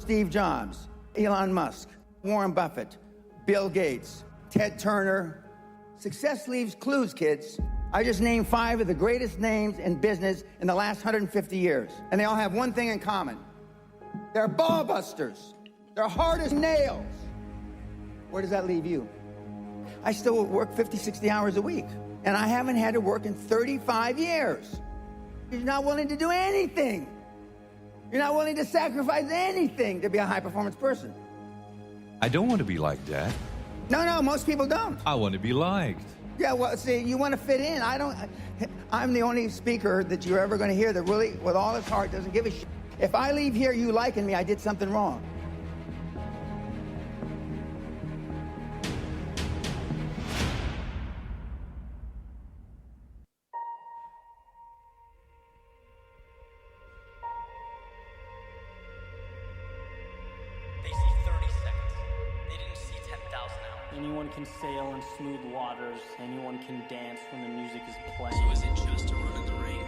Steve Jobs, Elon Musk, Warren Buffett, Bill Gates, Ted Turner. Success leaves clues, kids. I just named 5 of the greatest names in business in the last 150 years. And they all have one thing in common. They're ball busters. They're hard as nails. Where does that leave you? I still work 50, 60 hours a week. And I haven't had to work in 35 years. You're not willing to do anything. You're not willing to sacrifice anything to be a high-performance person. I don't want to be like Dad. No, most people don't. I want to be liked. Yeah, well, see, you want to fit in. I'm the only speaker that you're ever going to hear that really, with all his heart, doesn't give a shit. If I leave here you liking me, I did something wrong. They see 30 seconds. They didn't see 10,000 hours. Anyone can sail in smooth waters. Anyone can dance when the music is playing. So is it just a run in the ring?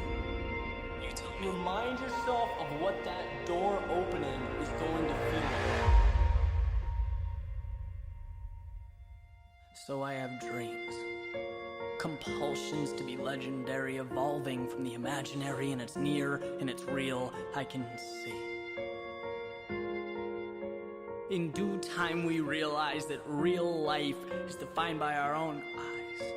You tell me. Remind yourself of what that door opening is going to feel like. So I have dreams. Compulsions to be legendary, evolving from the imaginary, and it's near and it's real. I can see. In due time we realize that real life is defined by our own eyes.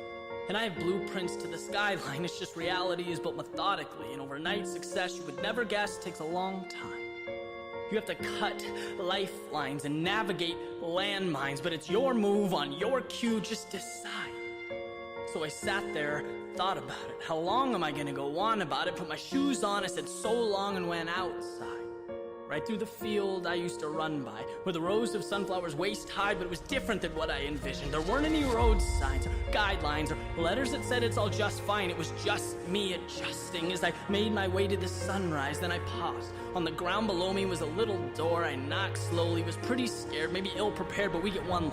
And I have blueprints to the skyline, it's just reality is built methodically, and overnight success you would never guess takes a long time. You have to cut lifelines and navigate landmines, but it's your move on your cue, just decide. So I sat there, thought about it. How long am I gonna go on about it? Put my shoes on, I said so long and went outside. Right through the field I used to run by, where the rows of sunflowers waist high, but it was different than what I envisioned. There weren't any road signs, or guidelines, or letters that said it's all just fine. It was just me adjusting as I made my way to the sunrise. Then I paused. On the ground below me was a little door. I knocked slowly, was pretty scared, maybe ill-prepared, but we get one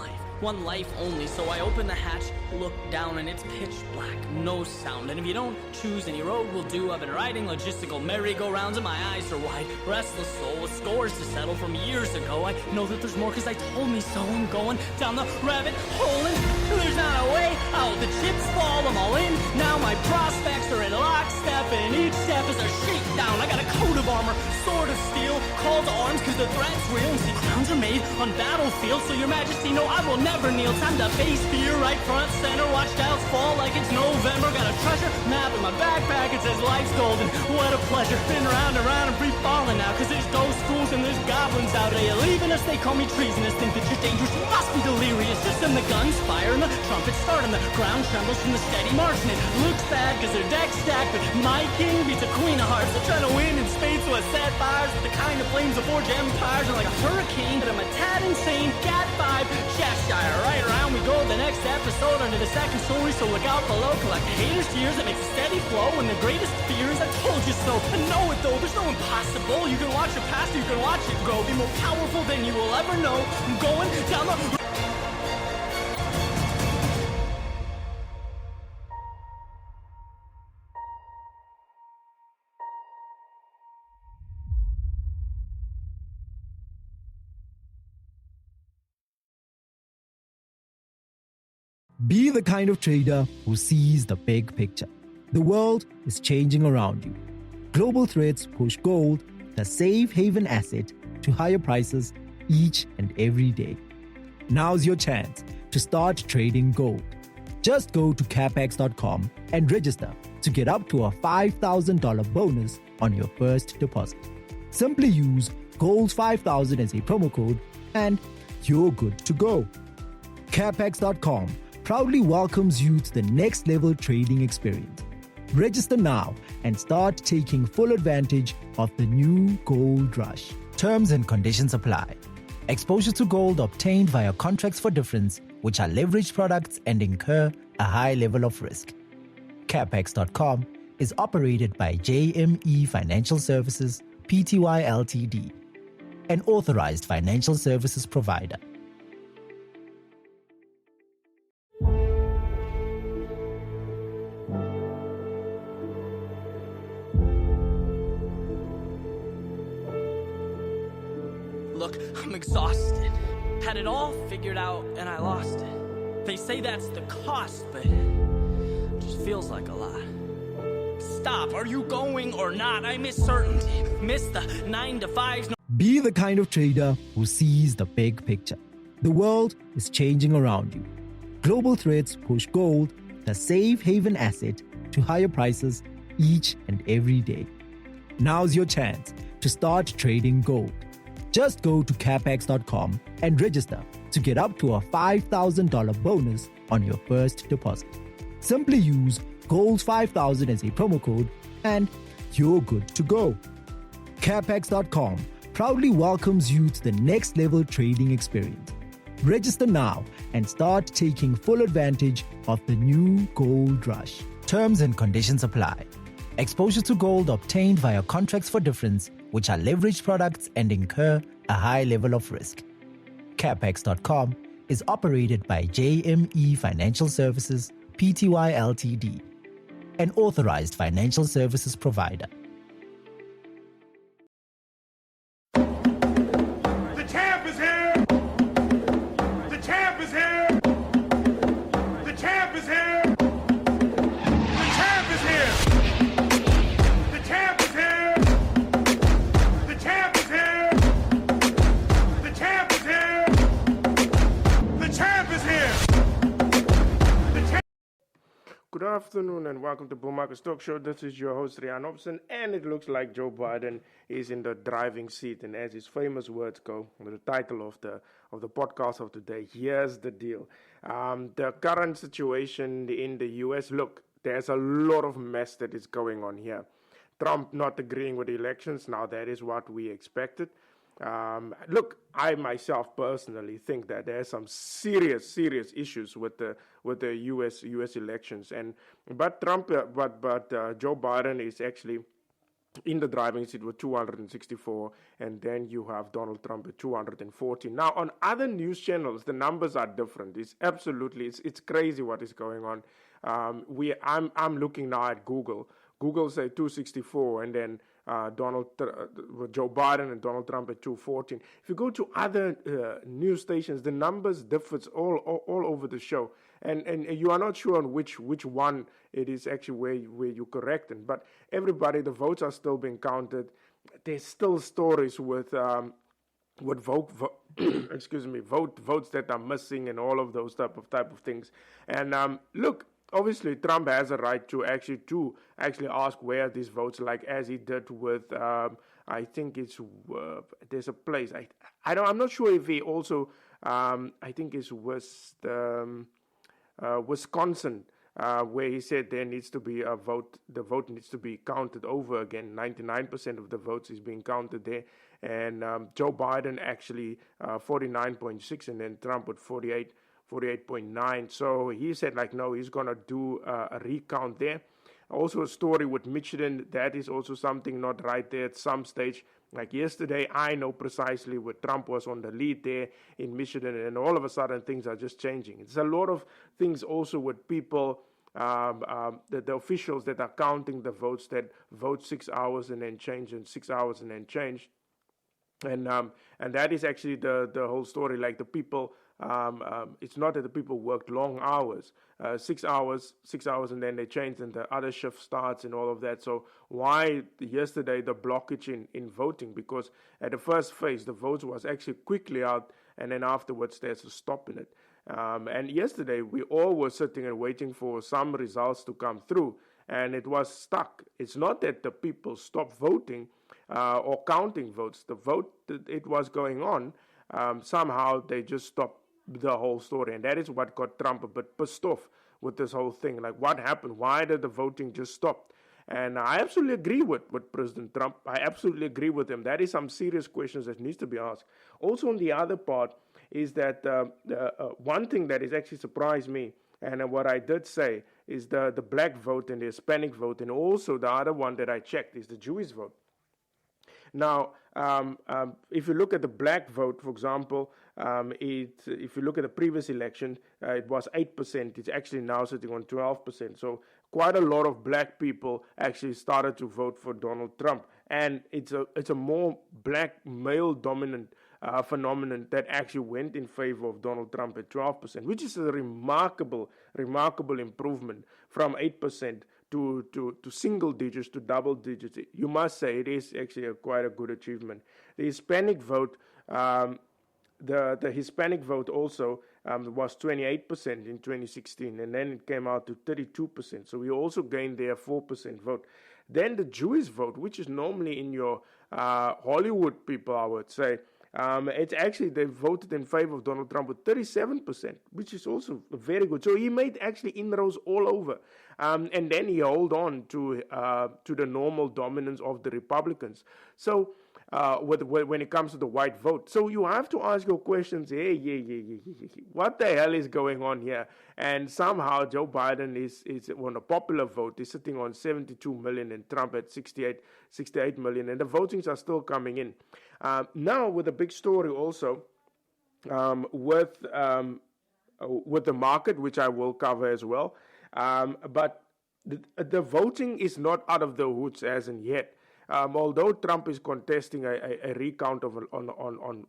life only. So I opened the hatch, looked down, and it's pitch black, no sound. And if you don't choose any road will do. I've been riding logistical merry-go-rounds and my eyes are wide. Restless soul with scores to settle from years ago. I know that there's more cause I told me so. I'm going down the rabbit hole and there's not a way out. The chips fall, I'm all in. Now my prospects are in lockstep, and each step is a shakedown. I got a coat of armor, sword of steel, call to arms cause the threat's real. And see, crowns are made on battlefields, so your majesty, no, I will never kneel. Time to face fear, right front center. Watch doubts fall like it's November. Got a treasure map in my backpack, it says life's golden. What a pleasure. Been around and around and free falling now, cause there's ghost schools and there's goblins out. Are you leaving us? They call me treasonous. Think that you're dangerous, you must be delirious. Just in the guns fire and the trumpets start and the ground trembles from the steady march. And it looks bad cause their deck's stacked, but my king beats a queen of hearts. They're trying to win in spades, so I set fires with the kind of flames that forge empires. And like a hurricane, but I'm a tad insane. Cat 5, Cheshire. Right around we go, the next episode under the second story. So look out below, collect the haters' tears. That makes a steady flow, and the greatest fears, I told you so. I know it though, there's no impossible. You can watch it pass, you can watch it grow. Be more powerful than you will ever know. I'm going down the... Be the kind of trader who sees the big picture. The world is changing around you. Global threats push gold, the safe haven asset, to higher prices each and every day. Now's your chance to start trading gold. Just go to capex.com and register to get up to a $5,000 bonus on your first deposit. Simply use GOLD5000 as a promo code and you're good to go. Capex.com proudly welcomes you to the next level trading experience. Register now and start taking full advantage of the new gold rush. Terms and conditions apply. Exposure to gold obtained via contracts for difference, which are leveraged products and incur a high level of risk. Capex.com is operated by JME Financial Services, Pty Ltd, an authorized financial services provider. Look, I'm exhausted. Had it all figured out and I lost it. They say that's the cost, but it just feels like a lot. Stop, are you going or not? I miss certainty. Miss the 9 to 5s. Be the kind of trader who sees the big picture. The world is changing around you. Global threats push gold, the safe haven asset, to higher prices each and every day. Now's your chance to start trading gold. Just go to capex.com and register to get up to a $5,000 bonus on your first deposit. Simply use GOLD5000 as a promo code and you're good to go. Capex.com proudly welcomes you to the next level trading experience. Register now and start taking full advantage of the new gold rush. Terms and conditions apply. Exposure to gold obtained via contracts for difference, which are leveraged products and incur a high level of risk. Capex.com is operated by JME Financial Services, Pty Ltd, an authorized financial services provider. The champ is here! The champ is here! The champ is here! The champ is here! The champ is here! The champ is here! The champ is here! The champ is here! The champ. Good afternoon and welcome to Bull Market Stock Show. This is your host Rian Hobson, and it looks like Joe Biden is in the driving seat. And as his famous words go, the title of the podcast of today, here's the deal. The current situation in the U.S. Look, there's a lot of mess that is going on here. Trump not agreeing with the elections. Now that is what we expected. Look, I myself personally think that there's some serious issues with the U.S. elections, but Joe Biden is actually in the driving seat with 264, and then you have Donald Trump at 214. Now on other news channels, the numbers are different. It's crazy what is going on. I'm looking now at Google. Google say 264, and then Joe Biden and Donald Trump at 214. If you go to other news stations, the numbers differs all over the show, and you are not sure on which one it is actually where you correct it. But everybody, the votes are still being counted. There's still stories with votes that are missing and all of those type of things. And look. Obviously, Trump has a right to actually ask where these votes, like as he did with, I think it's there's a place. I'm not sure if he also, I think it's Wisconsin, where he said there needs to be a vote. The vote needs to be counted over again. 99% of the votes is being counted there, and Joe Biden actually 49.6, and then Trump with 48.9. So he said, no, he's going to do a recount there. Also a story with Michigan, that is also something not right there at some stage. Like yesterday, I know precisely where Trump was on the lead there in Michigan, and all of a sudden things are just changing. It's a lot of things also with people, the officials that are counting the votes that vote 6 hours and then change, and 6 hours and then change. And that is actually the whole story. Like the people, it's not that the people worked long hours, 6 hours, and then they changed, and the other shift starts and all of that. So why yesterday the blockage in voting? Because at the first phase, the votes was actually quickly out, and then afterwards there's a stop in it. And yesterday we all were sitting and waiting for some results to come through, and it was stuck. It's not that the people stopped voting or counting votes. The vote, it was going on. Somehow they just stopped the whole story, and that is what got Trump a bit pissed off with this whole thing. Like, what happened? Why did the voting just stop? And I absolutely agree with President Trump. I absolutely agree with him. That is some serious questions that needs to be asked. Also, on the other part is that one thing that has actually surprised me, and what I did say, is the black vote and the Hispanic vote, and also the other one that I checked is the Jewish vote. Now, if you look at the black vote, for example, if you look at the previous election, it was 8%. It's actually now sitting on 12%. So quite a lot of black people actually started to vote for Donald Trump, and it's a more black male dominant phenomenon that actually went in favor of Donald Trump at 12%, which is a remarkable improvement from 8% to single digits to double digits. You must say it is actually quite a good achievement. The Hispanic vote, the Hispanic vote also was 28% in 2016, and then it came out to 32%. So we also gained there a 4% vote. Then the Jewish vote, which is normally in your Hollywood people, I would say, it's actually, they voted in favor of Donald Trump with 37%, which is also very good. So he made actually inroads all over. And then he held on to the normal dominance of the Republicans. So when it comes to the white vote. So you have to ask your questions, what the hell is going on here? And somehow Joe Biden is on a popular vote, is sitting on 72 million and Trump at 68 million. And the votings are still coming in. Now with a big story also with the market, which I will cover as well. But the voting is not out of the woods as in yet. Although Trump is contesting a recount of on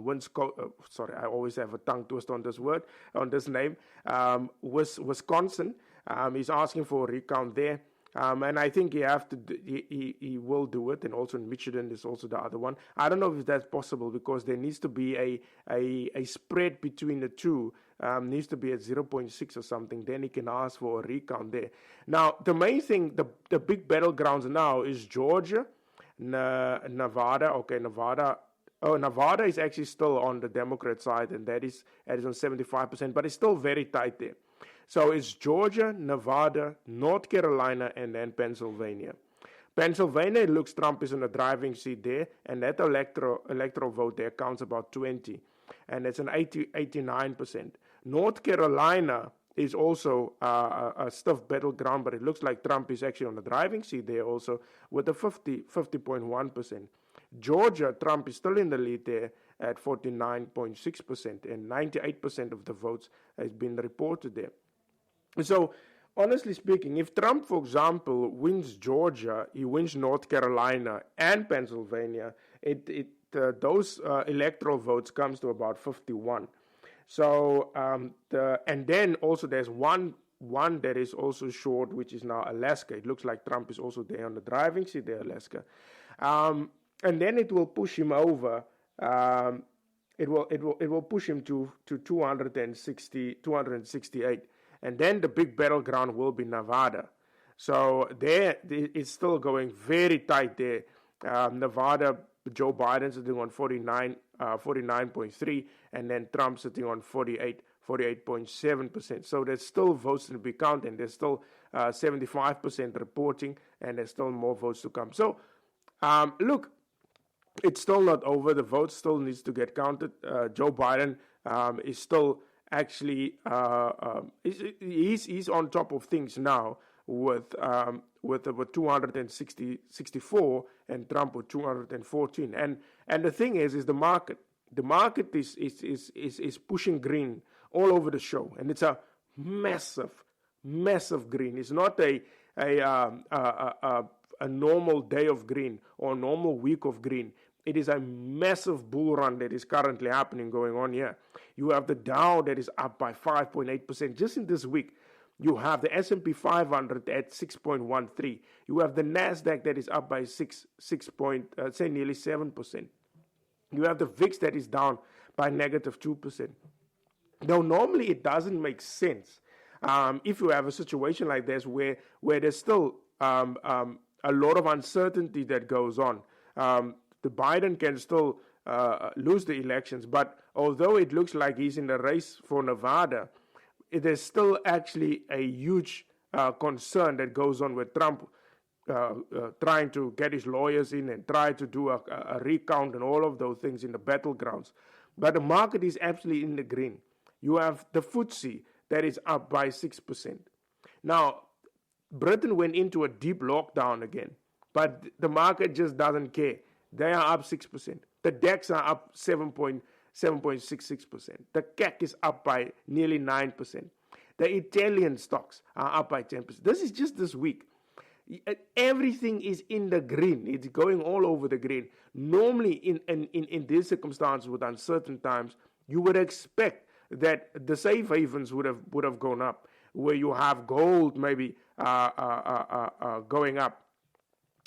Wisconsin, I always have a tongue twist on this name. Wisconsin, he's asking for a recount there. And I think he will do it, and also in Michigan is also the other one. I don't know if that's possible because there needs to be a spread between the two, needs to be at 0.6 or something. Then he can ask for a recount there. Now the main thing, the big battlegrounds now is Georgia, Nevada. Okay, Nevada. Oh, Nevada is actually still on the Democrat side, and that is on 75%, but it's still very tight there. So it's Georgia, Nevada, North Carolina, and then Pennsylvania. Pennsylvania, it looks Trump is in the driving seat there, and that electoral vote there counts about 20, and it's an 89%. North Carolina is also a stiff battleground, but it looks like Trump is actually on the driving seat there also with a 50.1%. Georgia, Trump is still in the lead there at 49.6%, and 98% of the votes has been reported there. So, honestly speaking, if Trump, for example, wins Georgia, he wins North Carolina and Pennsylvania, those electoral votes comes to about 51. So, and then also there's one that is also short, which is now Alaska. It looks like Trump is also there on the driving seat there, Alaska. And then it will push him over. It will push him to 268. And then the big battleground will be Nevada. So there, it's still going very tight there. Nevada, Joe Biden sitting on 49.3, and then Trump sitting on 48.7%. So there's still votes to be counted, and there's still 75% reporting, and there's still more votes to come. So, look, it's still not over. The vote still needs to get counted. Joe Biden is still actually he's on top of things now with 264 and Trump with 214. And the thing is the market. The market is pushing green all over the show, and it's a massive green. It's not a normal day of green or a normal week of green. It is a massive bull run that is currently going on here. You have the Dow that is up by 5.8% just in this week. You have the S&P 500 at 6.13. You have the Nasdaq that is up by nearly 7%. You have the VIX that is down by negative 2%. Now, normally it doesn't make sense if you have a situation like this where there's still a lot of uncertainty that goes on. The Biden can still lose the elections, but although it looks like he's in the race for Nevada, it is still actually a huge concern that goes on with Trump trying to get his lawyers in and try to do a recount and all of those things in the battlegrounds. But the market is absolutely in the green. You have the FTSE that is up by 6%. Now, Britain went into a deep lockdown again, but the market just doesn't care. They are up 6%. The DAX are up 7.66%. The CAC is up by nearly 9%. The Italian stocks are up by 10%. This is just this week. Everything is in the green. It's going all over the green. Normally, in these circumstances with uncertain times, you would expect that the safe havens would have gone up, where you have gold maybe going up,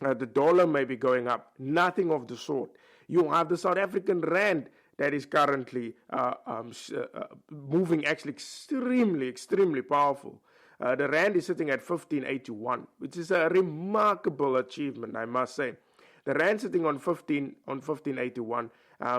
the dollar may be going up. Nothing of the sort. You have the South African rand that is currently moving actually extremely powerful. The rand is sitting at 1581, which is a remarkable achievement, I must say. The rand sitting on 1581.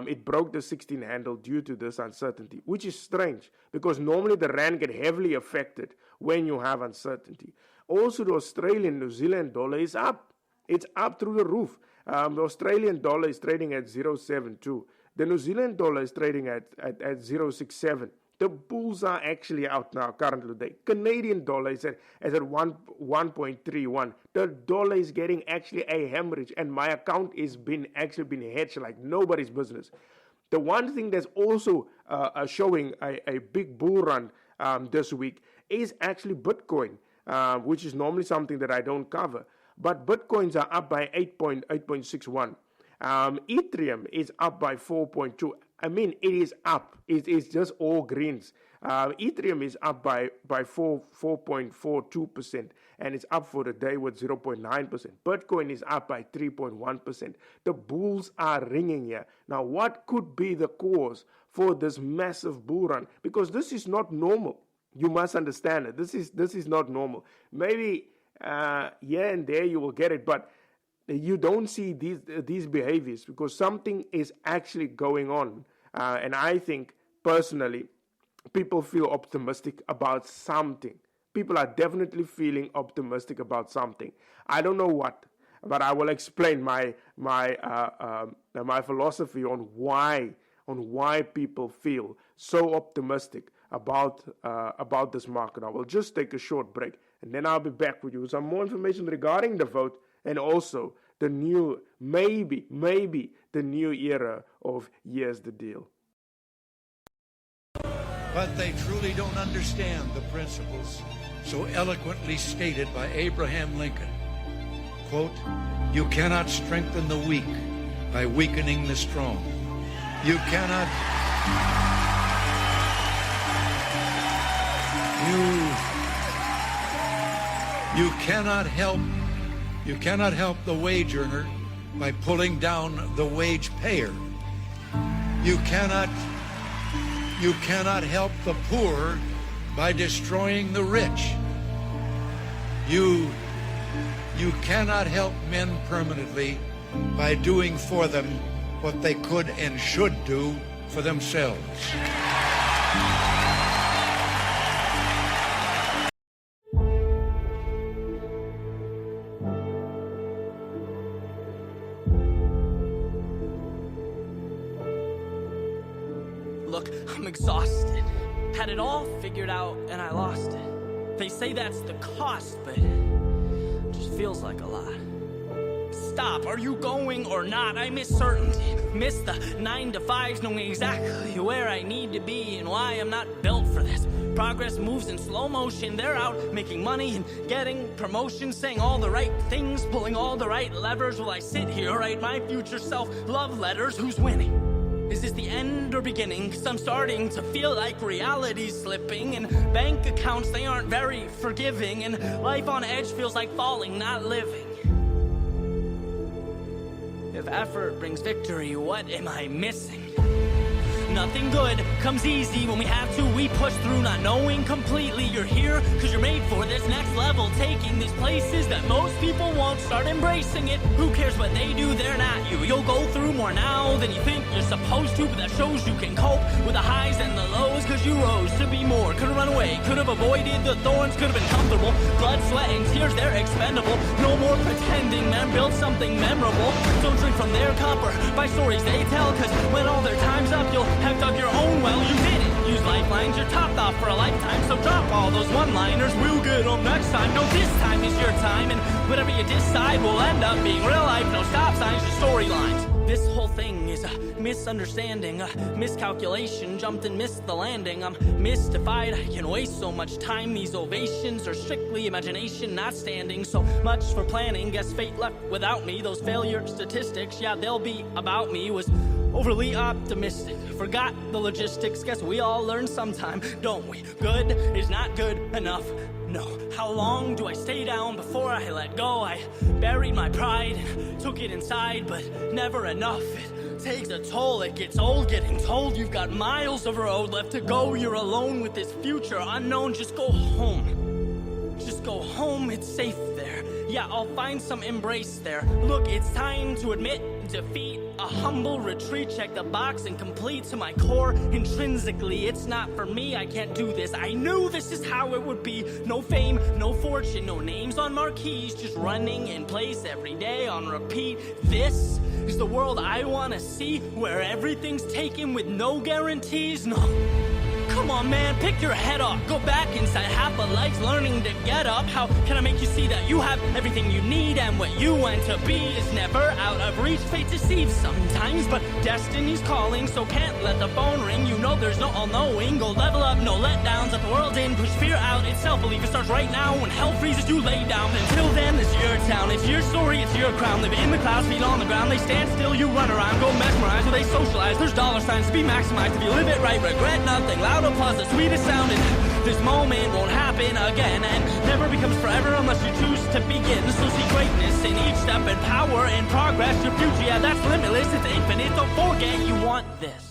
It broke the 16 handle due to this uncertainty, which is strange because normally the rand get heavily affected when you have uncertainty. Also, the Australian New Zealand dollar is up. It's up through the roof. The Australian dollar is trading at 0.72. The New Zealand dollar is trading at 0.67. The bulls are actually out now currently today. Canadian dollar is at 1.31. The dollar is getting actually a hemorrhage, and my account is been hedged like nobody's business. The one thing that's also showing a big bull run this week is actually Bitcoin, which is normally something that I don't cover. But Bitcoins are up by 8.61. Ethereum is up by 4.2. I mean, it is up. It is just all greens. Ethereum is up by 4.42%, and it's up for the day with 0.9%. Bitcoin is up by 3.1%. The bulls are ringing here. Now, what could be the cause for this massive bull run? Because this is not normal. You must understand it. This is not normal. Maybe here and there you will get it, but you don't see these behaviors because something is actually going on. And I think, personally, people feel optimistic about something. People are definitely feeling optimistic about something. I don't know what, but I will explain my philosophy on why people feel so optimistic about this market. I will just take a short break, and then I'll be back with you with some more information regarding the vote and also the new, maybe the new era of Here's the Deal. But they truly don't understand the principles so eloquently stated by Abraham Lincoln. Quote, "You cannot strengthen the weak by weakening the strong. You cannot help the wage earner by pulling down the wage payer. You cannot help the poor by destroying the rich. You cannot help men permanently by doing for them what they could and should do for themselves." Look, I'm exhausted. Had it all figured out and I lost it. They say that's the cost, but it just feels like a lot. Stop, are you going or not? I miss certainty. Miss the 9 to 5s, knowing exactly where I need to be and why I'm not built for this. Progress moves in slow motion. They're out making money and getting promotions, saying all the right things, pulling all the right levers, while I sit here, write my future self love letters. Who's winning? Is this the end or beginning? 'Cause I'm starting to feel like reality's slipping, and bank accounts, they aren't very forgiving, and life on edge feels like falling, not living. If effort brings victory, what am I missing? Nothing good comes easy. When we have to, we push through, not knowing completely. You're here because you're made for this next level, taking these places that most people won't. Start embracing it. Who cares what they do? They're not you. You'll go through more now than you think you're supposed to, but that shows you can cope with the highs and the lows, because you rose to be more. Could've run away, could've avoided the thorns, could've been comfortable. Blood, sweat, and tears, they're expendable. No more pretending, man, build something memorable. Don't drink from their cup or by stories they tell, because when all their time's up, you'll have dug your own well. You did it. Use lifelines, you're topped off for a lifetime, so drop all those one-liners. We'll get them next time. No, this time is your time, and whatever you decide will end up being real life. No stop signs, just storylines. This whole thing is a misunderstanding, a miscalculation, jumped and missed the landing. I'm mystified, I can waste so much time. These ovations are strictly imagination, not standing. So much for planning, guess fate left without me. Those failure statistics, yeah, they'll be about me. Was overly optimistic, forgot the logistics. Guess we all learn sometime, don't we? Good is not good enough. No, how long do I stay down before I let go? I buried my pride, took it inside, but never enough. It takes a toll, it gets old getting told you've got miles of road left to go. You're alone with this future unknown, just go home. Just go home, it's safe there. Yeah, I'll find some embrace there. Look, it's time to admit defeat, a humble retreat. Check the box and complete to my core. Intrinsically, it's not for me, I can't do this. I knew this is how it would be. No fame, no fortune, no names on marquees, just running in place every day on repeat. This is the world I want to see, where everything's taken with no guarantees. No, come on man, pick your head up. Go back inside, half a life's learning to get up. How can I make you see that you have everything you need, and what you want to be is never out of reach? Fate deceives sometimes, but destiny's calling, so can't let the phone ring. You know there's no all-knowing. Go level up, no letdowns. Let the world in, push fear out. It's self-belief, it starts right now. When hell freezes, you lay down. Until then, it's your town, it's your story, it's your crown. Live in the clouds, feet on the ground. They stand still, you run around. Go mesmerize, where they socialize. There's dollar signs to be maximized. If you live it right, regret nothing. Loud applause, the sweetest sound. And this moment won't happen again, and never becomes forever unless you choose to begin. So see greatness in each step, and power and progress. Your future, yeah, that's limitless, it's infinite. Don't forget you want this.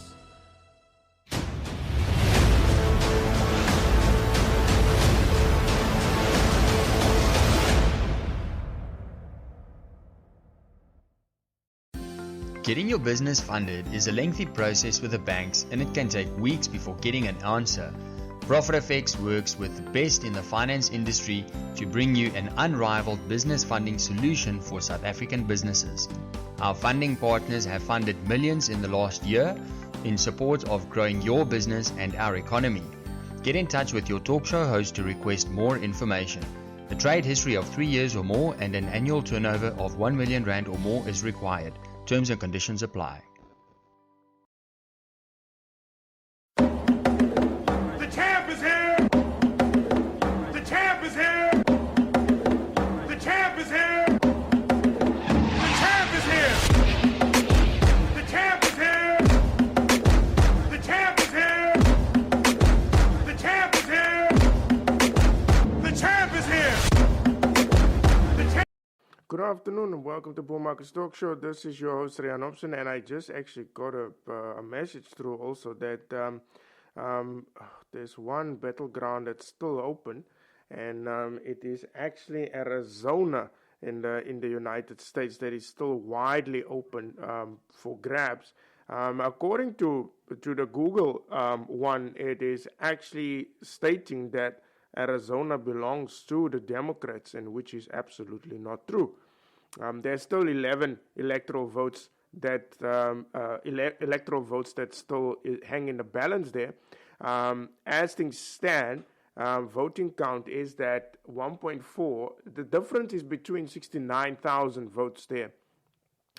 Getting your business funded is a lengthy process with the banks, and it can take weeks before getting an answer. ProfitFX works with the best in the finance industry to bring you an unrivaled business funding solution for South African businesses. Our funding partners have funded millions in the last year in support of growing your business and our economy. Get in touch with your talk show host to request more information. A trade history of 3 years or more and an annual turnover of 1 million rand or more is required. Terms and conditions apply. The champ is here! The champ is here! The champ is here! The champ is here! The champ is here! The champ is here! The champ is here! The champ is here! Good afternoon and welcome to Bull Markets Talk Show. This is your host Rian Hobson, and I just actually got a message through also that there's one battleground that's still open, and it is actually Arizona in the United States that is still widely open for grabs. According to the Google one, it is actually stating that Arizona belongs to the Democrats, and which is absolutely not true. There's still 11 electoral votes that still hang in the balance there. As things stand, voting count is that 1.4. The difference is between 69,000 votes there.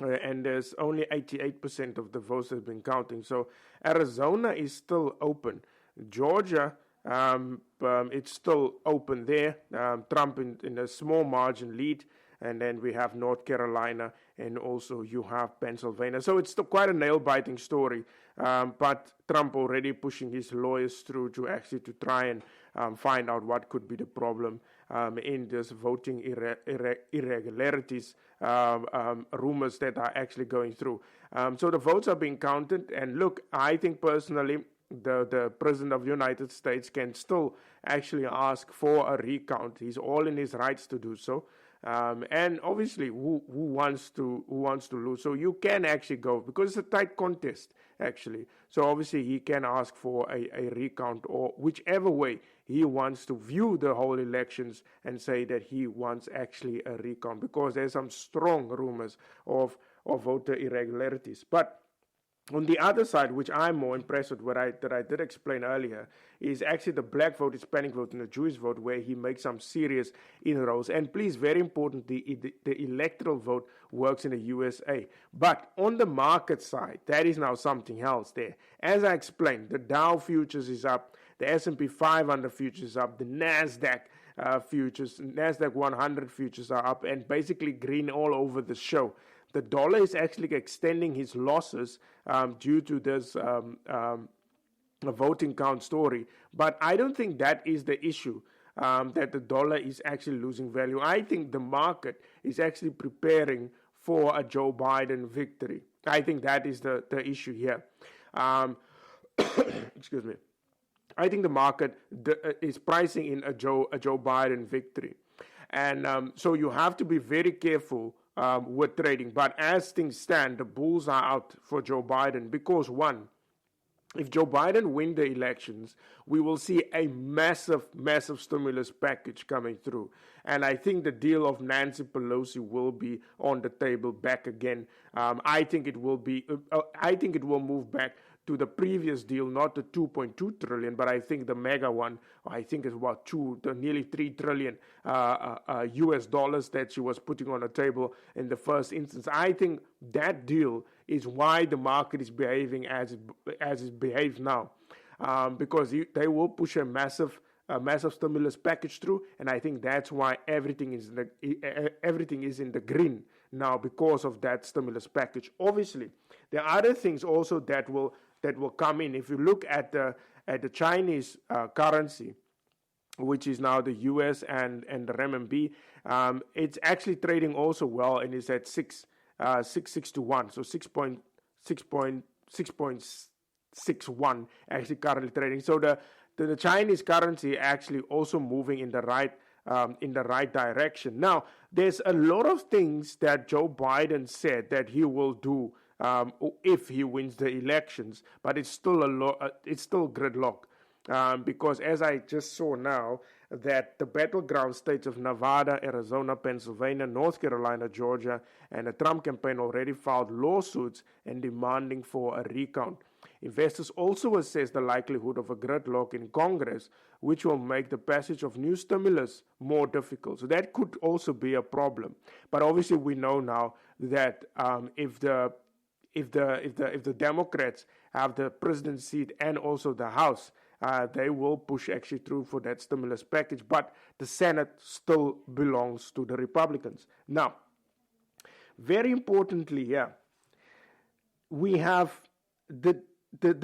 And there's only 88% of the votes that have been counting. So Arizona is still open. Georgia, it's still open there. Trump in a small margin lead. And then we have North Carolina, and also you have Pennsylvania. So it's still quite a nail-biting story. But Trump already pushing his lawyers through to try and find out what could be the problem in this voting irregularities rumors that are actually going through. So the votes are being counted. And look, I think personally, the President of the United States can still actually ask for a recount. He's all in his rights to do so. And obviously, who wants to lose? So you can actually go, because it's a tight contest, actually. So obviously, he can ask for a recount, or whichever way he wants to view the whole elections and say that he wants actually a recount, because there's some strong rumors of voter irregularities. But On the other side, which I'm more impressed with, that I did explain earlier, is actually the black vote, Hispanic vote, and the Jewish vote, where he makes some serious inroads. And please, very important, the electoral vote works in the USA. But on the market side, that is now something else there. As I explained, the Dow futures is up, the S&P 500 futures is up, the NASDAQ futures, NASDAQ 100 futures are up, and basically green all over the show. The dollar is actually extending his losses due to this voting count story. But I don't think that is the issue, that the dollar is actually losing value. I think the market is actually preparing for a Joe Biden victory. I think that is the issue here. Excuse me. I think the market is pricing in a Joe Biden victory. And so you have to be very careful with trading. But as things stand, the bulls are out for Joe Biden because, one, if Joe Biden wins the elections, we will see a massive, massive stimulus package coming through. And I think the deal of Nancy Pelosi will be on the table back again. I think it will move back to the previous deal, not the 2.2 trillion, but I think the mega one, I think it's about nearly 3 trillion US dollars that she was putting on the table in the first instance. I think that deal is why the market is behaving as it behaves now, because they will push a massive stimulus package through, and I think that's why everything is in the green now because of that stimulus package. Obviously, there are other things also that will come in. If you look at the Chinese currency, which is now the US and the renminbi, it's actually trading also well, and is at 6 to 1, so 6.61 actually currently trading. So the Chinese currency actually also moving in the right direction. Now, there's a lot of things that Joe Biden said that he will do if he wins the elections, but it's still gridlock. Because as I just saw now, that the battleground states of Nevada, Arizona, Pennsylvania, North Carolina, Georgia, and the Trump campaign already filed lawsuits and demanding for a recount. Investors also assess the likelihood of a gridlock in Congress, which will make the passage of new stimulus more difficult. So that could also be a problem. But obviously, we know now that if the Democrats have the presidency seat and also the House, they will push actually through for that stimulus package. But the Senate still belongs to the Republicans. Now, very importantly here, we have the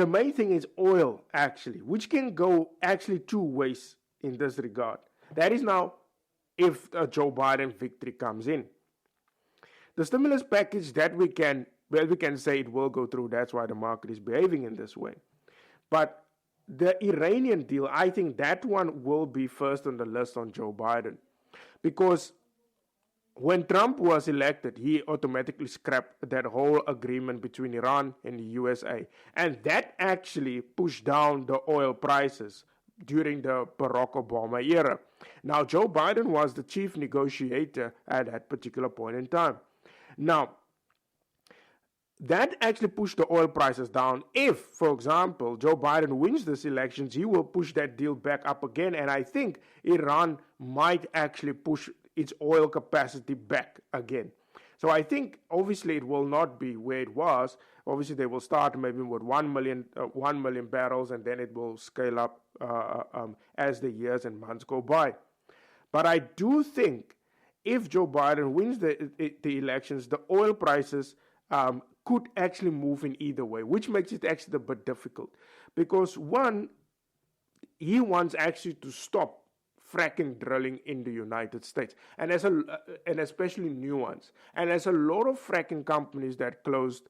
main thing is oil, actually, which can go actually two ways in this regard. That is now if a Joe Biden victory comes in. The stimulus package that we can say it will go through. That's why the market is behaving in this way. But the Iranian deal, I think that one will be first on the list on Joe Biden. Because when Trump was elected, he automatically scrapped that whole agreement between Iran and the USA. And that actually pushed down the oil prices during the Barack Obama era. Now, Joe Biden was the chief negotiator at that particular point in time. Now, that actually pushed the oil prices down. If, for example, Joe Biden wins this elections, he will push that deal back up again. And I think Iran might actually push its oil capacity back again. So I think, obviously, it will not be where it was. Obviously, they will start maybe with 1 million barrels, and then it will scale up as the years and months go by. But I do think if Joe Biden wins the elections, the oil prices could actually move in either way, which makes it actually a bit difficult. Because one, he wants actually to stop fracking drilling in the United States, and especially new ones. And there's a lot of fracking companies that closed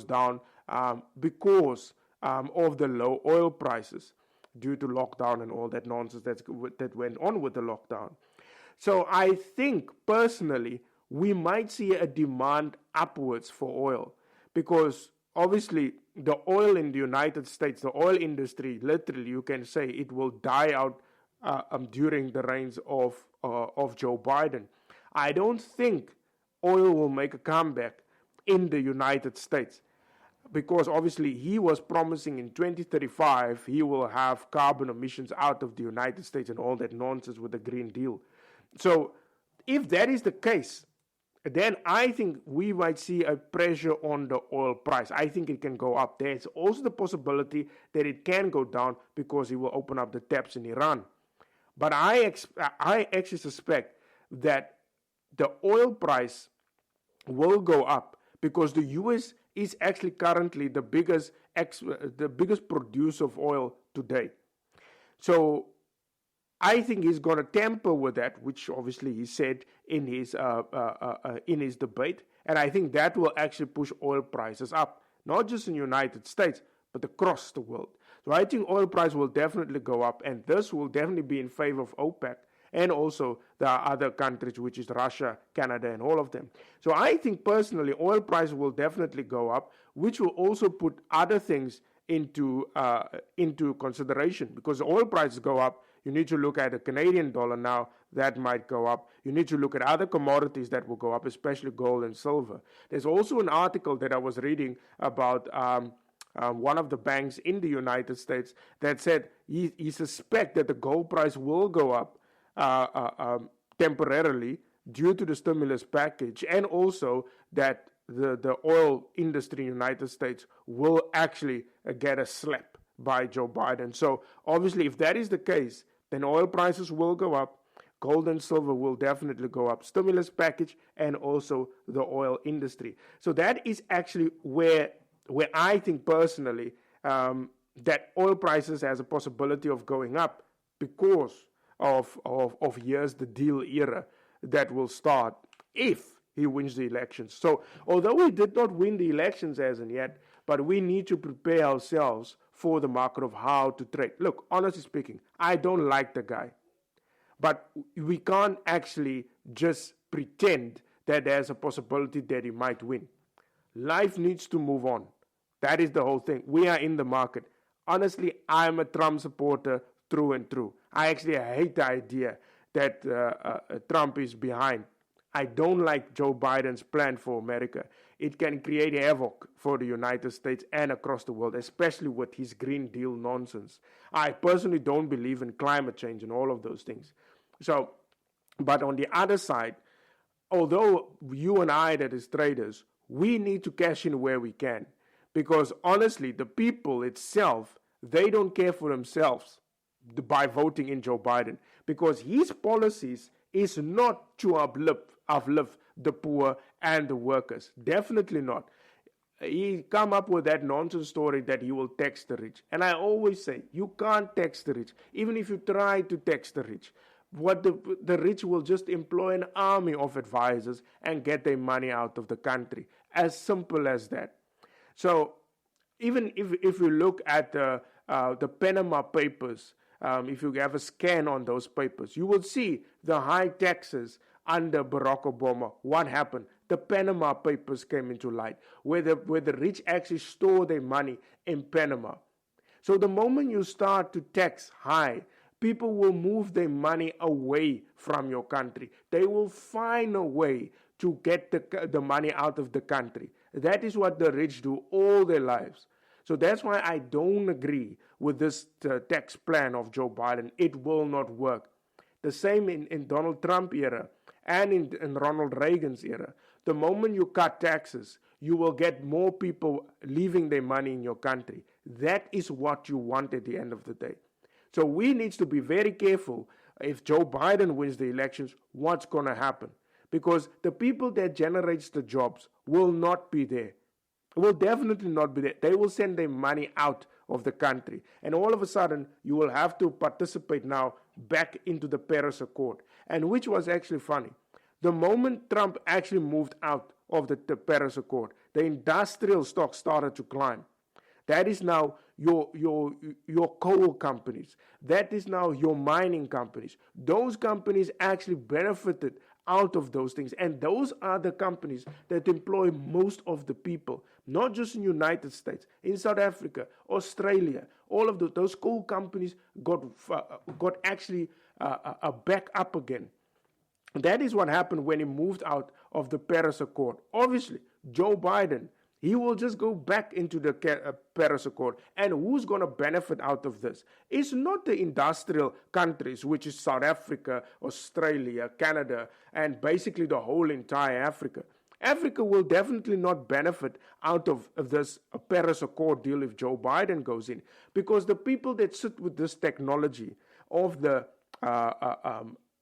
down because of the low oil prices due to lockdown and all that nonsense that went on with the lockdown. So I think personally we might see a demand upwards for oil, because obviously the oil in the United States, the oil industry, literally you can say it will die out during the reigns of Joe Biden. I don't think oil will make a comeback in the United States. because obviously he was promising in 2035 he will have carbon emissions out of the United States and all that nonsense with the Green Deal. So if that is the case, then I think we might see a pressure on the oil price. I think it can go up. There's also the possibility that it can go down because he will open up the taps in Iran. But I actually suspect that the oil price will go up because the US is actually currently the biggest producer of oil today. So I think he's going to tamper with that, which obviously he said in his debate, and I think that will actually push oil prices up, not just in the United States, but across the world. So I think oil price will definitely go up, and this will definitely be in favor of OPEC and also the other countries, which is Russia, Canada, and all of them. So I think personally, oil price will definitely go up, which will also put other things into consideration, because oil prices go up. You need to look at the Canadian dollar now, that might go up. You need to look at other commodities that will go up, especially gold and silver. There's also an article that I was reading about one of the banks in the United States that said he suspects that the gold price will go up temporarily due to the stimulus package, and also that the oil industry in the United States will actually get a slap by Joe Biden. So obviously, if that is the case, then oil prices will go up, gold and silver will definitely go up, stimulus package, and also the oil industry. So that is actually where I think personally that oil prices has a possibility of going up because of years the deal era that will start if he wins the elections. So although he did not win the elections as in yet, but we need to prepare ourselves for the market of how to trade. Look, honestly speaking, I don't like the guy, but we can't actually just pretend that there's a possibility that he might win. Life needs to move on. That is the whole thing. We are in the market. Honestly, I'm a Trump supporter through and through. I actually hate the idea that Trump is behind. I don't like Joe Biden's plan for America. It can create havoc for the United States and across the world, especially with his Green Deal nonsense. I personally don't believe in climate change and all of those things. So, but on the other side, although you and I, that is traders, we need to cash in where we can. Because honestly, the people itself, they don't care for themselves by voting in Joe Biden. Because his policies is not to uplift the poor and the workers. Definitely not. He come up with that nonsense story that he will tax the rich. And I always say, you can't tax the rich. Even if you try to tax the rich, what the rich will just employ an army of advisors and get their money out of the country. As simple as that. So even if you look at the Panama Papers, if you have a scan on those papers, you will see the high taxes under Barack Obama. What happened? The Panama Papers came into light, where the rich actually store their money in Panama. So the moment you start to tax high, people will move their money away from your country. They will find a way to get the money out of the country. That is what the rich do all their lives. So that's why I don't agree with this tax plan of Joe Biden. It will not work. The same in Donald Trump era and in Ronald Reagan's era. The moment you cut taxes, you will get more people leaving their money in your country. That is what you want at the end of the day. So we need to be very careful if Joe Biden wins the elections, what's going to happen. Because the people that generates the jobs will not be there. Will definitely not be there. They will send their money out of the country. And all of a sudden, you will have to participate now back into the Paris Accord. And which was actually funny. The moment Trump actually moved out of the Paris Accord, the industrial stocks started to climb. That is now your coal companies. That is now your mining companies. Those companies actually benefited out of those things. And those are the companies that employ most of the people, not just in the United States, in South Africa, Australia. All of those coal companies got actually back up again. That is what happened when he moved out of the Paris Accord. Obviously, Joe Biden, He will just go back into the Paris Accord. And who's going to benefit out of this? It's not the industrial countries, which is South Africa, Australia, Canada, and basically the whole entire Africa. Africa will definitely not benefit out of this Paris Accord deal if Joe Biden goes in, because the people that sit with this technology of the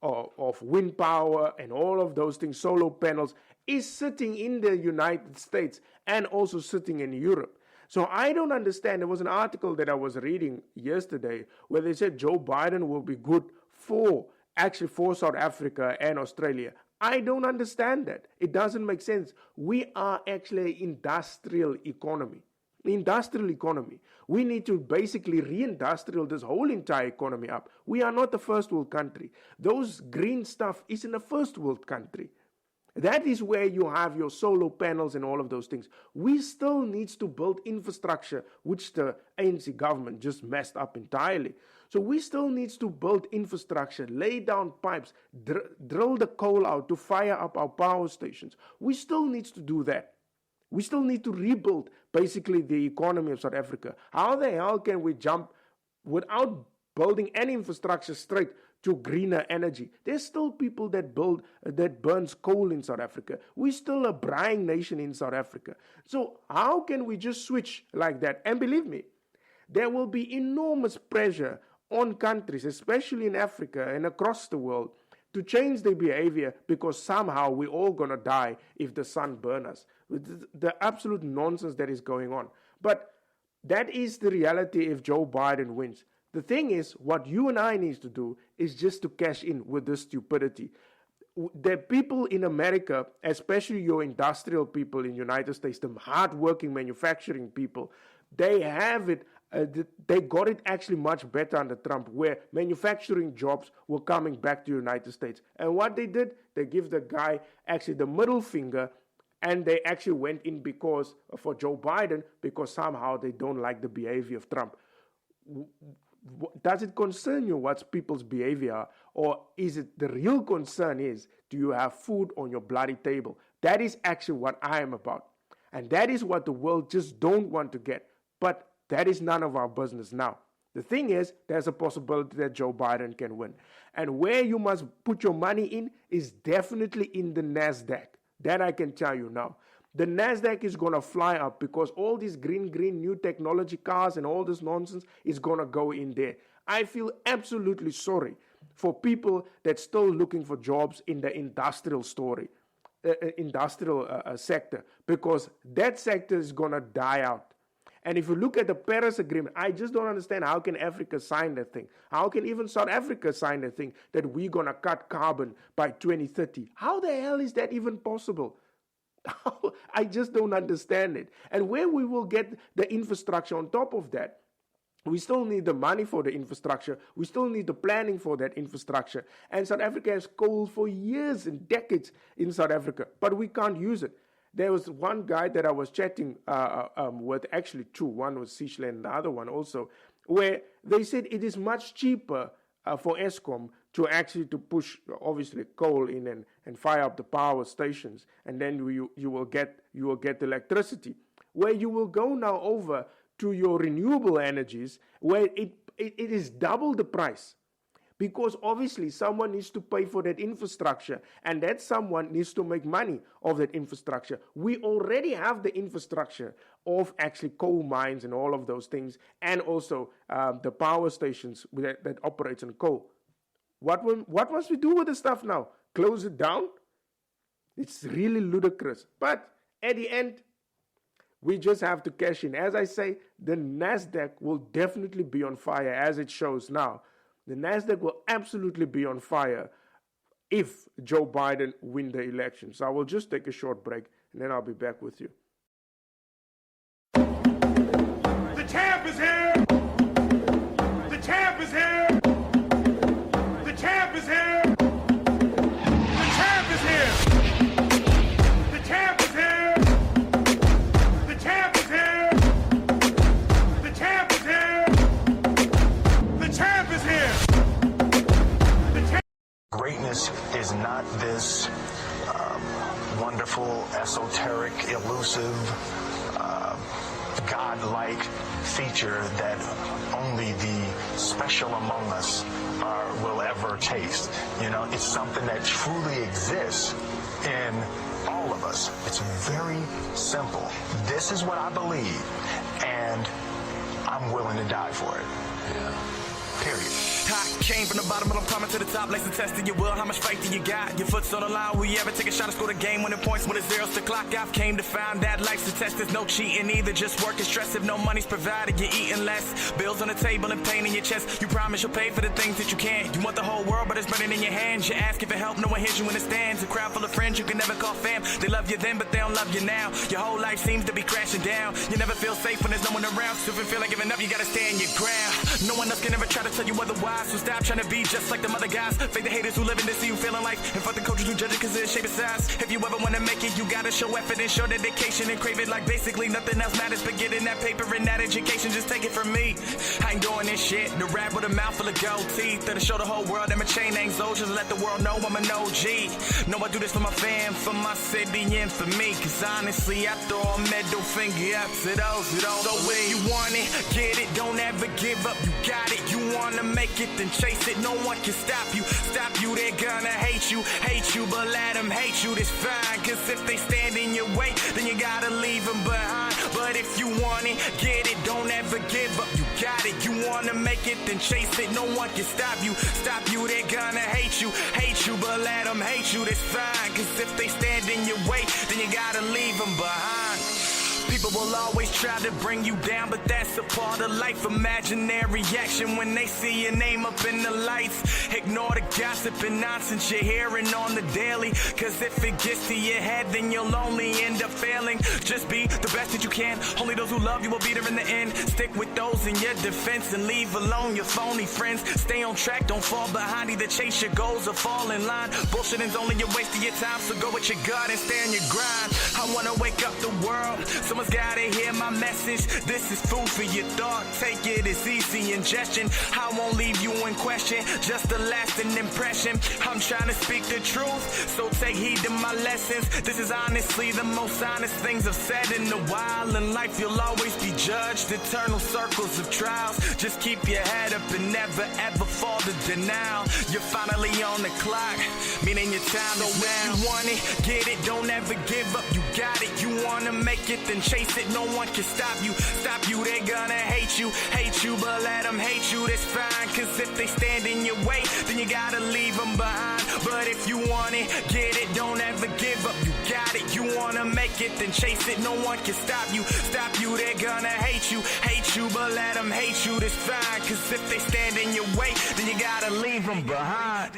of wind power and all of those things, solar panels, is sitting in the United States and also sitting in Europe. So I don't understand. There was an article that I was reading yesterday where they said Joe Biden will be good for South Africa and Australia. I don't understand that. It doesn't make sense. We are actually an industrial economy. We need to basically reindustrial this whole entire economy up. We are not the first world country. Those green stuff is in a first world country. That is where you have your solar panels and all of those things. We still need to build infrastructure, which the ANC government just messed up entirely. So we still need to build infrastructure, lay down pipes, drill the coal out to fire up our power stations. We still need to do that. We still need to rebuild basically the economy of South Africa. How the hell can we jump without building any infrastructure straight to greener energy? There's still people that burns coal in South Africa. We're still a brine nation in South Africa. So how can we just switch like that? And believe me, there will be enormous pressure on countries, especially in Africa and across the world, to change their behavior, because somehow we're all going to die if the sun burns us. The absolute nonsense that is going on. But that is the reality if Joe Biden wins. The thing is, what you and I need to do is just to cash in with this stupidity. The people in America, especially your industrial people in the United States, the hardworking manufacturing people, they have it. They got it actually much better under Trump, where manufacturing jobs were coming back to the United States. And what they did, they give the guy actually the middle finger, and they actually went in for Joe Biden because somehow they don't like the behavior of Trump. Does it concern you what's people's behavior, or is it the real concern is, do you have food on your bloody table? That is actually what I am about. And that is what the world just don't want to get. But that is none of our business now. The thing is, there's a possibility that Joe Biden can win. And where you must put your money in is definitely in the NASDAQ. That I can tell you now. The NASDAQ is going to fly up because all these green new technology cars and all this nonsense is going to go in there. I feel absolutely sorry for people that's still looking for jobs in the industrial sector, because that sector is going to die out. And if you look at the Paris Agreement, I just don't understand how can Africa sign that thing? How can even South Africa sign that thing that we're going to cut carbon by 2030? How the hell is that even possible? I just don't understand it. And where we will get the infrastructure on top of that, we still need the money for the infrastructure. We still need the planning for that infrastructure. And South Africa has coal for years and decades in South Africa, but we can't use it. There was one guy that I was chatting with, actually two. One was Sichle and the other one also, where they said it is much cheaper for Eskom to actually to push, obviously, coal in and fire up the power stations, and then you will get electricity. Where you will go now over to your renewable energies, where it is double the price. Because obviously someone needs to pay for that infrastructure, and that someone needs to make money of that infrastructure. We already have the infrastructure of actually coal mines and all of those things, and also the power stations that operates on coal. What must we do with the stuff now? Close it down? It's really ludicrous. But at the end, we just have to cash in. As I say, the NASDAQ will definitely be on fire, as it shows now. The NASDAQ will absolutely be on fire if Joe Biden wins the election. So I will just take a short break, and then I'll be back with you. The champ is here! The champ is here! The champ is here! The champ is here! The champ is here! The champ is here! The champ is here! The champ is here! Greatness is not this wonderful, esoteric, elusive godlike feature that only the special among us will ever taste. You know, it's something that truly exists in all of us. It's very simple. This is what I believe, and I'm willing to die for it. Period. I came from the bottom, but I'm climbing to the top. Lacing testing your will. How much faith do you got? Your foot's on the line. Will you ever take a shot and score the game? Winning points when it's zeros to clock. I've came to find that life's a test. There's no cheating either. Just work and stress. If no money's provided, you're eating less. Bills on the table and pain in your chest. You promise you'll pay for the things that you can't. You want the whole world, but it's burning in your hands. You ask if it help, no one hears you in the stands. A crowd full of friends you can never call fam. They love you then, but they don't love you now. Your whole life seems to be crashing down. You never feel safe when there's no one around. So if you feel like giving up, you gotta stand your ground. No one else can ever try to tell you otherwise. So stop trying to be just like them other guys. Fake the haters who live in this, see you feeling like. And fuck the coaches who judge it cause of the shape and size. If you ever wanna make it, you gotta show effort and show dedication and crave it like basically nothing else matters but getting that paper and that education. Just take it from me. I ain't doing this shit. The rap with a mouth full of gold teeth. That'll show the whole world that my chain ain't soldiers. Let the world know I'm an OG. No, I do this for my fam, for my city, and for me. Cause honestly, I throw a middle finger up to those who don't. So if you want it, get it. Don't ever give up. You got it. You wanna make it, then chase it. No one can stop you, they're gonna hate you, but let them hate you, that's fine, cause if they stand in your way, then you gotta leave them behind, but if you want it, get it, don't ever give up, you got it, you wanna make it, then chase it, no one can stop you, they're gonna hate you, but let them hate you, that's fine, cause if they stand in your way, then you gotta leave them behind. People will always try to bring you down, but that's a part of life. Imaginary action when they see your name up in the lights. Ignore the gossip and nonsense you're hearing on the daily. Cause if it gets to your head, then you'll only end up failing. Just be the best that you can. Only those who love you will be there in the end. Stick with those in your defense and leave alone your phony friends. Stay on track, don't fall behind. Either chase your goals or fall in line. Bullshitting's only a waste of your time, so go with your gut and stay on your grind. I wanna wake up the world. Someone's gotta hear my message. This is food for your thought. Take it as easy ingestion. I won't leave you in question. Just a lasting impression. I'm trying to speak the truth, so take heed to my lessons. This is honestly the most honest things I've said in a while. In life you'll always be judged. Eternal circles of trials. Just keep your head up and never ever fall to denial. You're finally on the clock, meaning your time is now. If you want it, get it, don't ever give up. You got it, you wanna make it, then chase it. No one can stop you, they're gonna hate you, but let them hate you, that's fine. Cause if they stand in your way, then you gotta leave them behind. But if you want it, get it, don't ever give up. You got it, you wanna make it, then chase it. No one can stop you, they're gonna hate you, but let them hate you, that's fine. Cause if they stand in your way, then you gotta leave them behind.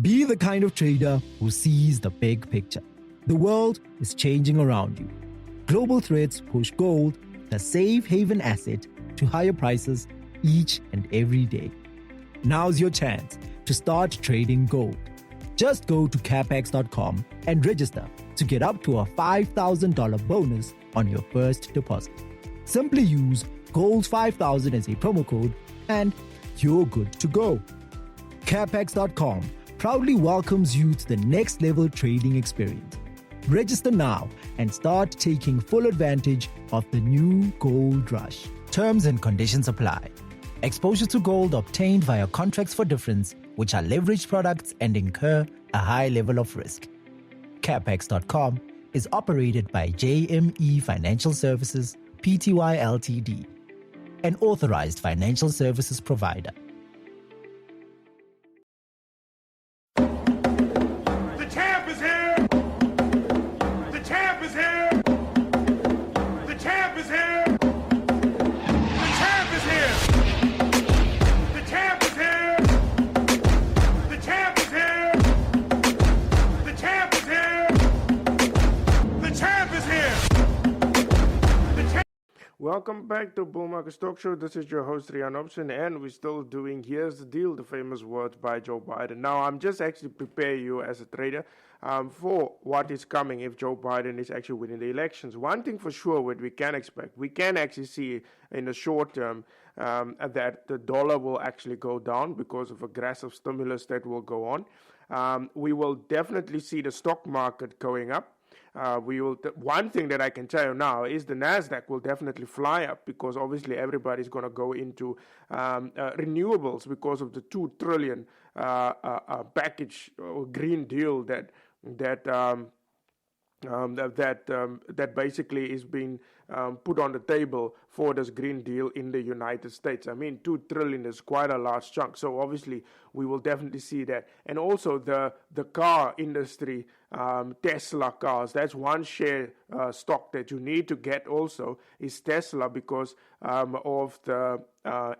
Be the kind of trader who sees the big picture. The world is changing around you. Global threats push gold, the safe haven asset, to higher prices each and every day. Now's your chance to start trading gold. Just go to capex.com and register to get up to a $5,000 bonus on your first deposit. Simply use GOLD5000 as a promo code and you're good to go. Capex.com proudly welcomes you to the next level trading experience. Register now and start taking full advantage of the new gold rush. Terms and conditions apply. Exposure to gold obtained via contracts for difference, which are leveraged products and incur a high level of risk. Capex.com is operated by JME Financial Services, Pty Ltd, an authorized financial services provider. The champ is here! The champ is here! The champ is here! The champ is here! The champ is here! The champ is here! The champ is here! The champ is here! Welcome back to Bull Market Stock Show. This is your host Rian Opson, and we're still doing Here's the Deal, the famous words by Joe Biden. Now, I'm just actually prepare you as a trader for what is coming if Joe Biden is actually winning the elections. One thing for sure, what we can expect, we can actually see in the short term that the dollar will actually go down because of aggressive stimulus that will go on. We will definitely see the stock market going up. One thing that I can tell you now is the Nasdaq will definitely fly up, because obviously everybody's going to go into renewables because of the $2 trillion package or Green Deal that basically is being put on the table for this Green Deal in the United States. I mean, $2 trillion is quite a large chunk. So obviously, we will definitely see that. And also the car industry, Tesla cars, that's one share stock that you need to get also, is Tesla, because of the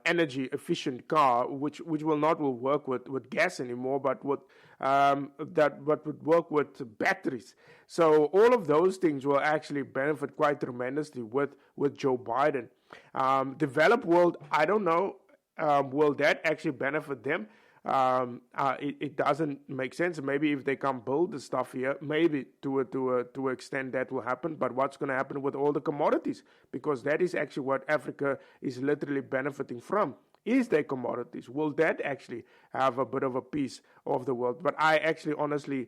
energy efficient car, which will work with gas anymore, but would work with batteries. So all of those things will actually benefit quite tremendously with Joe Biden. Developed world, I don't know, will that actually benefit them? It doesn't make sense. Maybe if they can build the stuff here, maybe to an extent that will happen. But what's going to happen with all the commodities? Because that is actually what Africa is literally benefiting from. Is their commodities? Will that actually have a bit of a piece of the world? But I actually honestly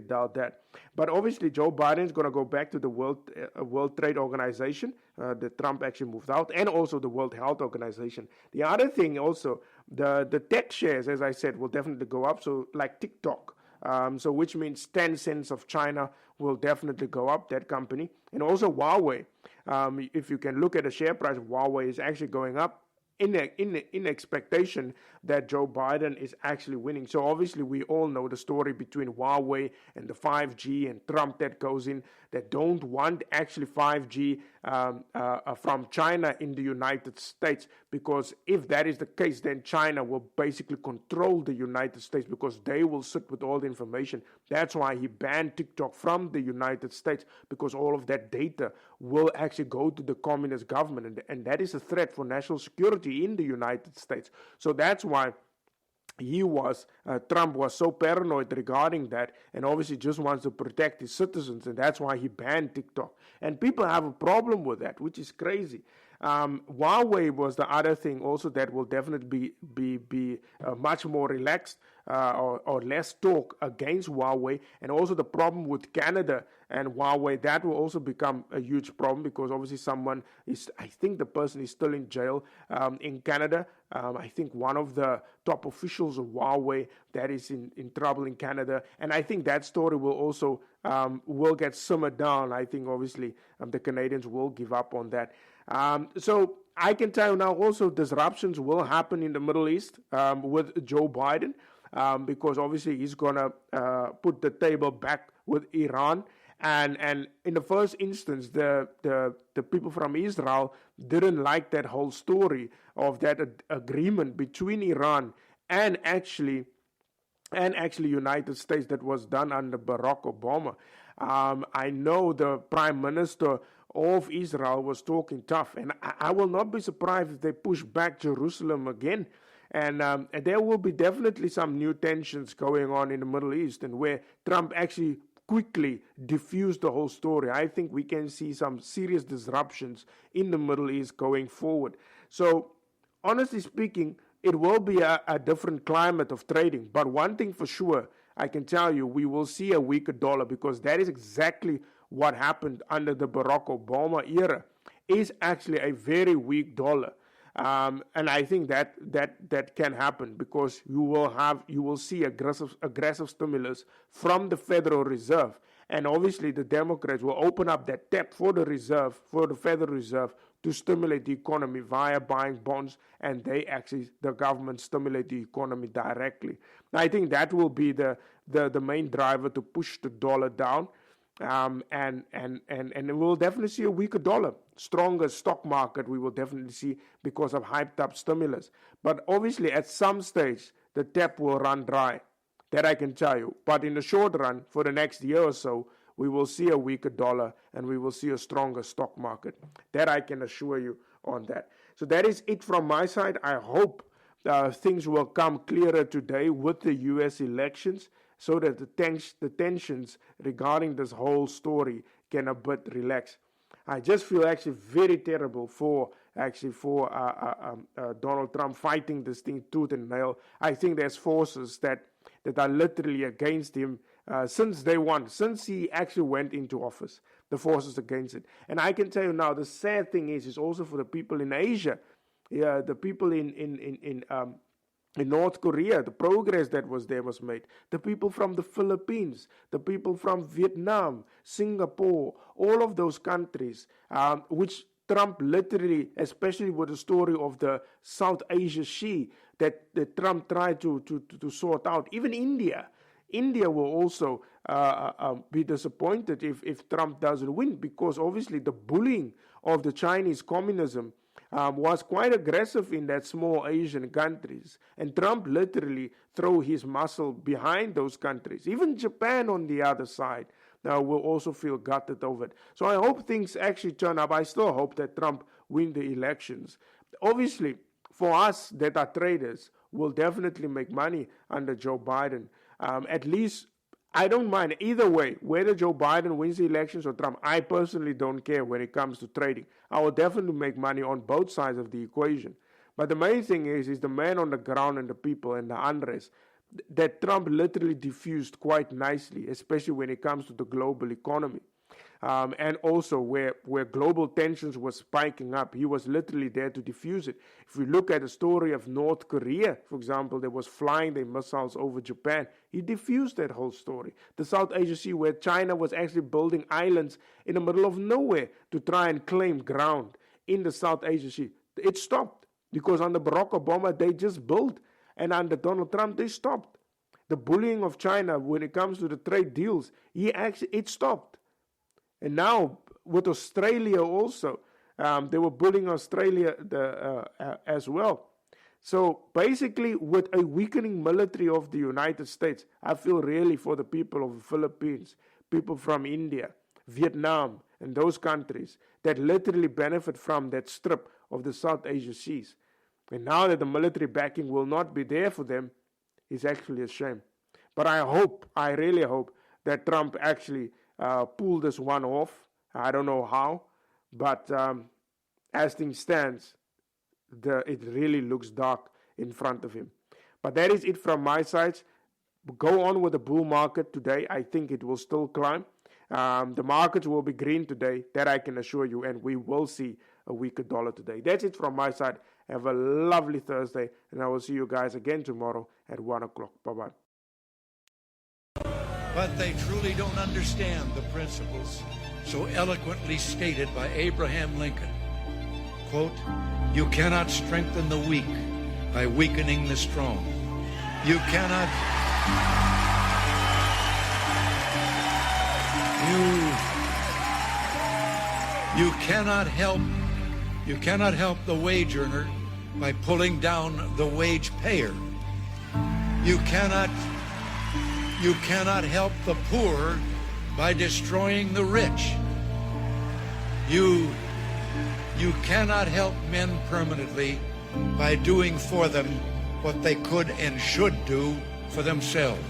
doubt that. But obviously Joe Biden is going to go back to the World Trade Organization that Trump actually moved out, and also the World Health Organization. The other thing also, the tech shares, as I said, will definitely go up. So like TikTok, so which means 10 cents of China will definitely go up, that company. And also Huawei. If you can look at the share price of Huawei, is actually going up in expectation that Joe Biden is actually winning. So obviously we all know the story between Huawei and the 5G and Trump that goes in, that don't want actually 5G from China in the United States, because if that is the case, then China will basically control the United States, because they will sit with all the information. That's why he banned TikTok from the United States, because all of that data will actually go to the communist government, and that is a threat for national security in the United States. So that's why Trump was so paranoid regarding that, and obviously just wants to protect his citizens, and that's why he banned TikTok. And people have a problem with that, which is crazy. Huawei was the other thing also that will definitely be much more relaxed or less talk against Huawei. And also the problem with Canada and Huawei, that will also become a huge problem, because obviously I think the person is still in jail in Canada. I think one of the top officials of Huawei that is in trouble in Canada. And I think that story will also will get simmered down. I think obviously the Canadians will give up on that. So I can tell you now also disruptions will happen in the Middle East with Joe Biden, because obviously he's going to put the table back with Iran. And in the first instance, the people from Israel didn't like that whole story of that agreement between Iran and actually United States that was done under Barack Obama. I know the Prime Minister of Israel was talking tough, and I will not be surprised if they push back Jerusalem again. And there will be definitely some new tensions going on in the Middle East, and where Trump actually quickly diffused the whole story. I think we can see some serious disruptions in the Middle East going forward. So, honestly speaking, it will be a different climate of trading. But one thing for sure, I can tell you, we will see a weaker dollar, because that is exactly what happened under the Barack Obama era, is actually a very weak dollar. And I think that can happen, because you will see aggressive stimulus from the Federal Reserve, and obviously the Democrats will open up that tap for the Federal Reserve to stimulate the economy via buying bonds, and the government stimulate the economy directly. I think that will be the main driver to push the dollar down. And we'll definitely see a weaker dollar, stronger stock market we will definitely see, because of hyped up stimulus. But obviously at some stage the tap will run dry, that I can tell you. But in the short run, for the next year or so, we will see a weaker dollar and we will see a stronger stock market. That I can assure you on that. So that is it from my side. I hope things will come clearer today with the US elections, so that the tensions regarding this whole story can a bit relax. I just feel actually very terrible for Donald Trump fighting this thing tooth and nail. I think there's forces that are literally against him, since day one, since he actually went into office, the forces against it. And I can tell you now, the sad thing is also for the people in Asia, the people in North Korea, the progress that was made. The people from the Philippines, the people from Vietnam, Singapore, all of those countries, which Trump literally, especially with the story of the South Asia Sea that Trump tried to sort out. Even India will also be disappointed if Trump doesn't win, because obviously the bullying of the Chinese communism was quite aggressive in that small Asian countries. And Trump literally threw his muscle behind those countries. Even Japan on the other side will also feel gutted over it. So I hope things actually turn up. I still hope that Trump win the elections. Obviously, for us that are traders, we'll definitely make money under Joe Biden. At least, I don't mind either way, whether Joe Biden wins the elections or Trump. I personally don't care when it comes to trading. I will definitely make money on both sides of the equation. But the main thing is the man on the ground and the people and the unrest that Trump literally diffused quite nicely, especially when it comes to the global economy. And also where global tensions were spiking up, he was literally there to diffuse it. If we look at the story of North Korea, for example, that was flying their missiles over Japan, he diffused that whole story. The South Asia Sea, where China was actually building islands in the middle of nowhere to try and claim ground in the South Asia Sea, it stopped because under Barack Obama, they just built, and under Donald Trump, they stopped. The bullying of China when it comes to the trade deals, it stopped. And now with Australia also, they were bullying Australia as well. So basically, with a weakening military of the United States, I feel really for the people of the Philippines, people from India, Vietnam, and those countries that literally benefit from that strip of the South Asia Seas. And now that the military backing will not be there for them, it's actually a shame. But I really hope that Trump actually pull this one off. I don't know how, but as things stands, it really looks dark in front of him. But that is it from my side. Go on with the bull market today. I think it will still climb. The markets will be green today, that I can assure you, and we will see a weaker dollar today. That's it from my side. Have a lovely Thursday, and I will see you guys again tomorrow at 1 o'clock. Bye-bye. But they truly don't understand the principles so eloquently stated by Abraham Lincoln. Quote, "You cannot strengthen the weak by weakening the strong. You cannot help the wage earner by pulling down the wage payer. You cannot help the poor by destroying the rich. You cannot help men permanently by doing for them what they could and should do for themselves."